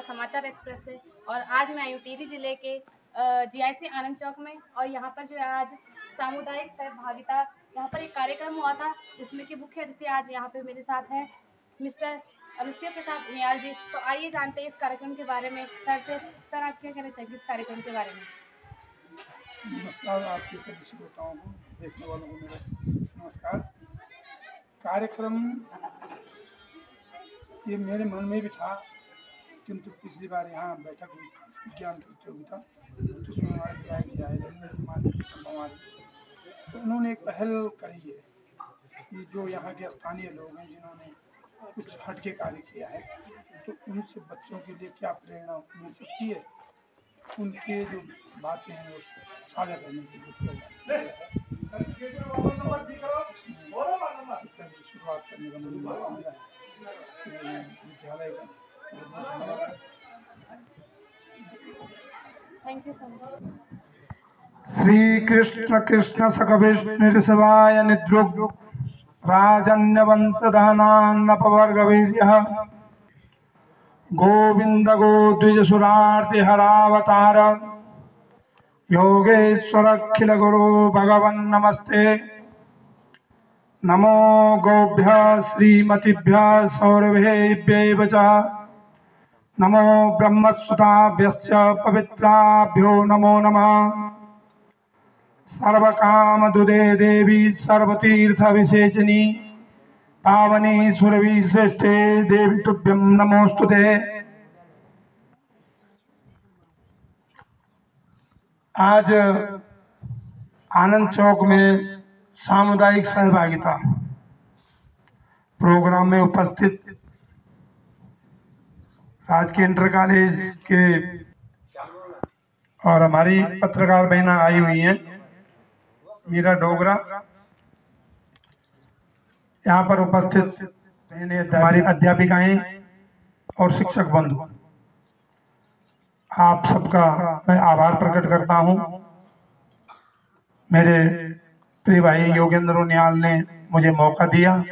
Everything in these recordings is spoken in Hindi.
गुजरात समाचार एक्सप्रेस से। और आज मैं आई हूँ टिहरी जिले के जीआईसी आनंद चौक में। और यहाँ पर जो है आज सामुदायिक सहभागिता यहाँ पर एक कार्यक्रम हुआ था, जिसमें कि मुख्य अतिथि आज यहाँ पे मेरे साथ हैं मिस्टर अनुसुया प्रसाद नियाल जी। तो आइए जानते हैं इस कार्यक्रम के बारे में सर से। सर, आप क्या कहना चाहिए इस कार्यक्रम के बारे में? नमस्कार आपके सभी श्रोताओं को, देखने वालों को मेरा नमस्कार। कार्यक्रम ये मेरे मन में भी था, किंतु पिछली बार यहाँ बैठक हुई विज्ञान प्रतियोगिता, तो उसमें हमारे विधायक जी आए हमारे, तो उन्होंने एक पहल करी है कि जो यहाँ के स्थानीय लोग हैं जिन्होंने कुछ हटके कार्य किया है, तो उनसे बच्चों के लिए क्या प्रेरणा मिल सकती है, उनके जो बातें हैं वो साझा करने की शुरुआत करने का मुझे मौका मिला है विद्यालय का। Thank you sir. Shri Krishna Krishna सख विष्णु शिवाय निद्रुग राजन्य वंशधानान्नपवर्गवीर्यः गोविंद गोद्विज सुरार्ति हरावतार योगेश्वर अखिल गुरु भगवन् नमस्ते। नमो गोभ्य श्रीमतिभ्य सौरभेभ्येव च नमो ब्रह्मसुताभ्यश्च पवित्राभ्यो नमो नमः। सर्वकामदुदे देवी सर्वतीर्थविशेषिणी पावनी सुरभि श्रेष्ठे देवी तुभ्यं नमोस्तुते। आज आनंद चौक में सामुदायिक सहभागिता प्रोग्राम में उपस्थित राजकीय इंटर कॉलेज के और हमारी पत्रकार बहना आई हुई हैं मीरा डोगरा, यहाँ पर उपस्थित हमारी अध्यापिकाएं और शिक्षक बंधु, आप सबका मैं आभार प्रकट करता हूँ। मेरे प्रिय भाई योगेंद्र नियाल ने मुझे मौका दिया,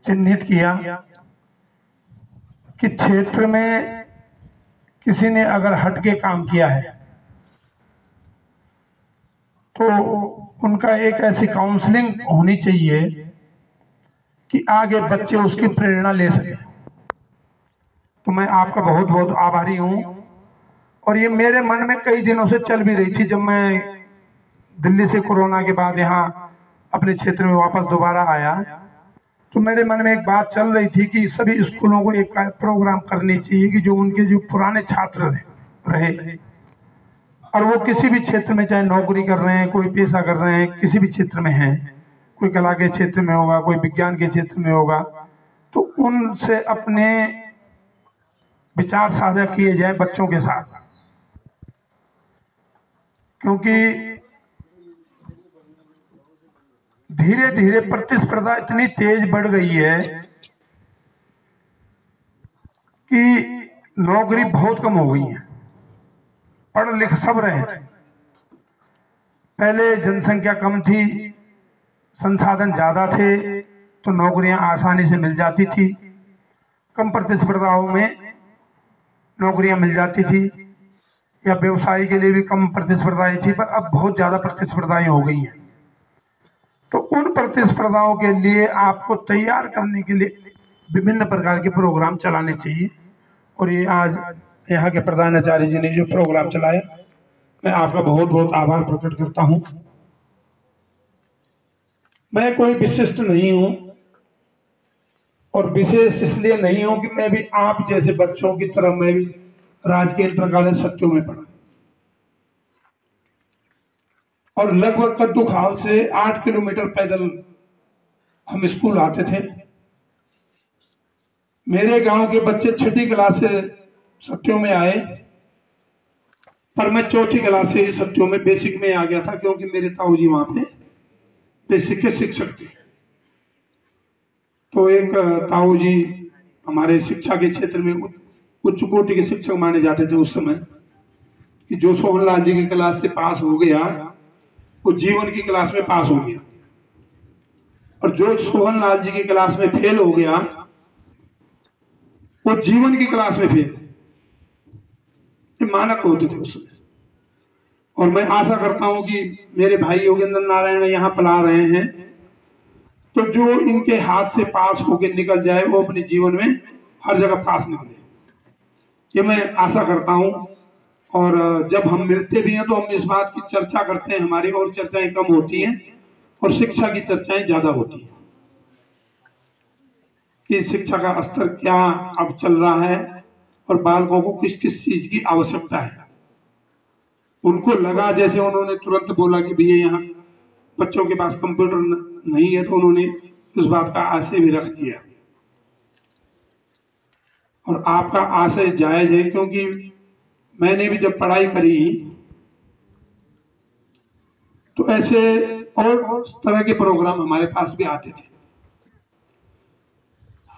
चिन्हित किया कि क्षेत्र में किसी ने अगर हट के काम किया है तो उनका एक ऐसी काउंसलिंग होनी चाहिए कि आगे बच्चे उसकी प्रेरणा ले सके। तो मैं आपका बहुत बहुत आभारी हूँ। और ये मेरे मन में कई दिनों से चल भी रही थी। जब मैं दिल्ली से कोरोना के बाद यहाँ अपने क्षेत्र में वापस दोबारा आया, तो मेरे मन में एक बात चल रही थी कि सभी स्कूलों को एक प्रोग्राम करनी चाहिए कि जो उनके जो पुराने छात्र रहे और वो किसी भी क्षेत्र में, चाहे नौकरी कर रहे हैं, कोई पेशा कर रहे हैं, किसी भी क्षेत्र में हैं, कोई कला के क्षेत्र में होगा, कोई विज्ञान के क्षेत्र में होगा, तो उनसे अपने विचार साझा किए जाए बच्चों के साथ। क्योंकि धीरे धीरे प्रतिस्पर्धा इतनी तेज बढ़ गई है कि नौकरी बहुत कम हो गई है। पढ़ लिख सब रहे हैं। पहले जनसंख्या कम थी, संसाधन ज्यादा थे, तो नौकरियां आसानी से मिल जाती थी, कम प्रतिस्पर्धाओं में नौकरियां मिल जाती थी, या व्यवसाय के लिए भी कम प्रतिस्पर्धाएं थी। पर अब बहुत ज्यादा प्रतिस्पर्धाएं हो गई हैं। तो उन प्रतिस्पर्धाओं के लिए आपको तैयार करने के लिए विभिन्न प्रकार के प्रोग्राम चलाने चाहिए। और ये आज यहाँ के प्रधानाचार्य जी ने जो प्रोग्राम चलाया, मैं आपका बहुत बहुत आभार प्रकट करता हूँ। मैं कोई विशिष्ट नहीं हूँ और विशेष इसलिए नहीं हूँ कि मैं भी आप जैसे बच्चों की तरह मैं भी राजकीय इंटर कॉलेज सत्यों में पढ़ा और लगभग कद्दू खाल से 8 किलोमीटर पैदल हम स्कूल आते थे। मेरे गांव के बच्चे 6ठी क्लास से सत्यों में आए, पर मैं 4थी क्लास से ही सत्यों में बेसिक में आ गया था, क्योंकि मेरे ताऊ जी वहां पे बेसिक के शिक्षक थे। तो एक ताऊ जी हमारे शिक्षा के क्षेत्र में उच्च कोटि के शिक्षक माने जाते थे उस समय, कि जो सोहनलाल जी की क्लास से पास हो गया वो जीवन की क्लास में पास हो गया, और जो सोहनलाल जी की क्लास में फेल हो गया वो जीवन की क्लास में फेल। ये मानक होते थे उसमें। और मैं आशा करता हूं कि मेरे भाई योगेंद्र नारायण यहाँ पढ़ा रहे हैं, तो जो इनके हाथ से पास होके निकल जाए वो अपने जीवन में हर जगह पास निकले, ये मैं आशा करता हूं। और जब हम मिलते भी हैं तो हम इस बात की चर्चा करते हैं, हमारी और चर्चाएं कम होती हैं और शिक्षा की चर्चाएं ज्यादा होती हैं कि शिक्षा का स्तर क्या अब चल रहा है और बालकों को किस किस चीज की आवश्यकता है। उनको लगा, जैसे उन्होंने तुरंत बोला कि भैया यहाँ बच्चों के पास कंप्यूटर नहीं है, तो उन्होंने इस बात का आशय भी रख दिया। और आपका आशय जायज है, क्योंकि मैंने भी जब पढ़ाई करी तो ऐसे और तरह के प्रोग्राम हमारे पास भी आते थे।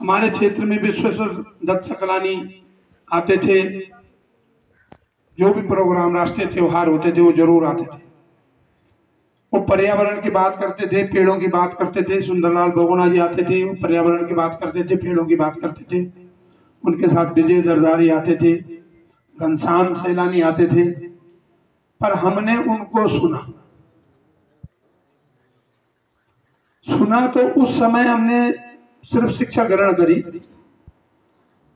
हमारे क्षेत्र में विश्वेश्वर दत्त सकलानी आते थे, जो भी प्रोग्राम राष्ट्रीय त्योहार होते थे वो जरूर आते थे। वो पर्यावरण की बात करते थे, पेड़ों की बात करते थे। सुंदरलाल बहुगुणा जी आते थे, वो पर्यावरण की बात करते थे, पेड़ों की बात करते थे। उनके साथ विजय दरदारी आते थे, घनश्याम सैलानी आते थे। पर हमने उनको सुना तो उस समय हमने सिर्फ शिक्षा ग्रहण करी,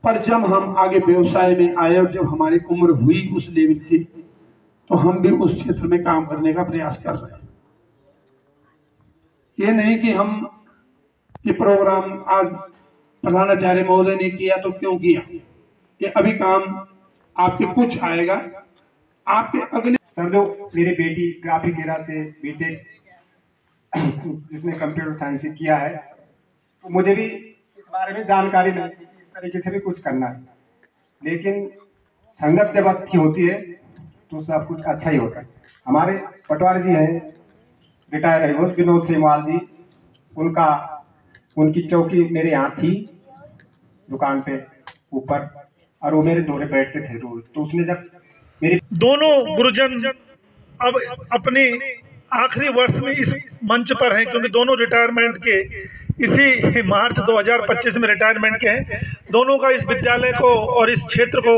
पर जब हम आगे व्यवसाय में आए और जब हमारी उम्र हुई उस लेवल की, तो हम भी उस क्षेत्र में काम करने का प्रयास कर रहे हैं। ये नहीं कि हम ये प्रोग्राम आज प्रधानाचार्य महोदय ने किया तो क्यों किया, ये अभी काम आपके कुछ आएगा आपके अगले। सर, जो मेरी बेटी ग्राफिक एरा से बीटेक जिसने कंप्यूटर साइंस से किया है, तो मुझे भी इस बारे में जानकारी नहीं थी, इस तरीके से भी कुछ करना है। लेकिन संगत जब अच्छी होती है तो सब कुछ अच्छा ही होता है। हमारे पटवारी जी हैं, रिटायर है विनोद सेमवाल जी, उनकी चौकी मेरे यहाँ थी दुकान पे ऊपर, और वो मेरे दौरे बैठते थे रोज। तो उसने जब मेरी दोनों गुरुजन अब अपने आखिरी वर्ष में इस मंच पर हैं, क्योंकि दोनों रिटायरमेंट के इसी मार्च 2025 में रिटायरमेंट के हैं। दोनों का इस विद्यालय को और इस क्षेत्र को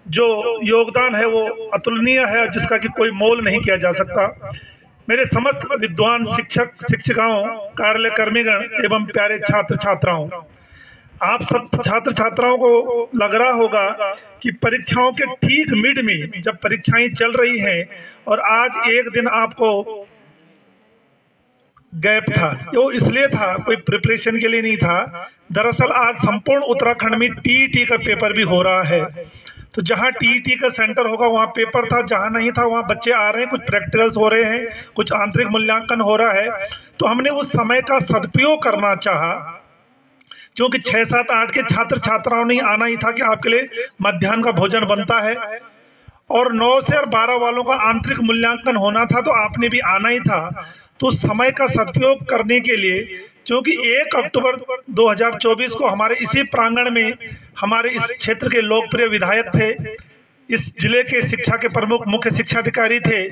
जो योगदान है वो अतुलनीय है, जिसका कि कोई मोल नहीं किया जा सकता। मेरे समस्त विद्वान शिक्षक शिक्षिकाओं, कार्यालय कर्मीगण एवं प्यारे छात्र छात्राओं, आप सब छात्र छात्राओं को लग रहा होगा कि परीक्षाओं के ठीक मिड में जब परीक्षाएं चल रही हैं और आज एक दिन आपको गैप था, वो इसलिए था, कोई प्रिपरेशन के लिए नहीं था। दरअसल आज संपूर्ण उत्तराखंड में टीईटी का पेपर भी हो रहा है। तो जहां टीईटी का सेंटर होगा वहां पेपर था, जहां नहीं था वहां बच्चे आ रहे हैं, कुछ प्रैक्टिकल्स हो रहे हैं, कुछ आंतरिक मूल्यांकन हो रहा है। तो हमने उस समय का सदुपयोग करना चाहा, क्योंकि 6, 7, 8 के छात्र छात्राओं ने आना ही था कि आपके लिए मध्याह्न का भोजन बनता है, और 9 से और 12 वालों का आंतरिक मूल्यांकन होना था, तो आपने भी आना ही था। तो समय का सदुपयोग करने के लिए, क्योंकि 1 अक्टूबर 2024 को हमारे इसी प्रांगण में हमारे इस क्षेत्र के लोकप्रिय विधायक थे, इस जिले के शिक्षा के प्रमुख मुख्य शिक्षा अधिकारी थे,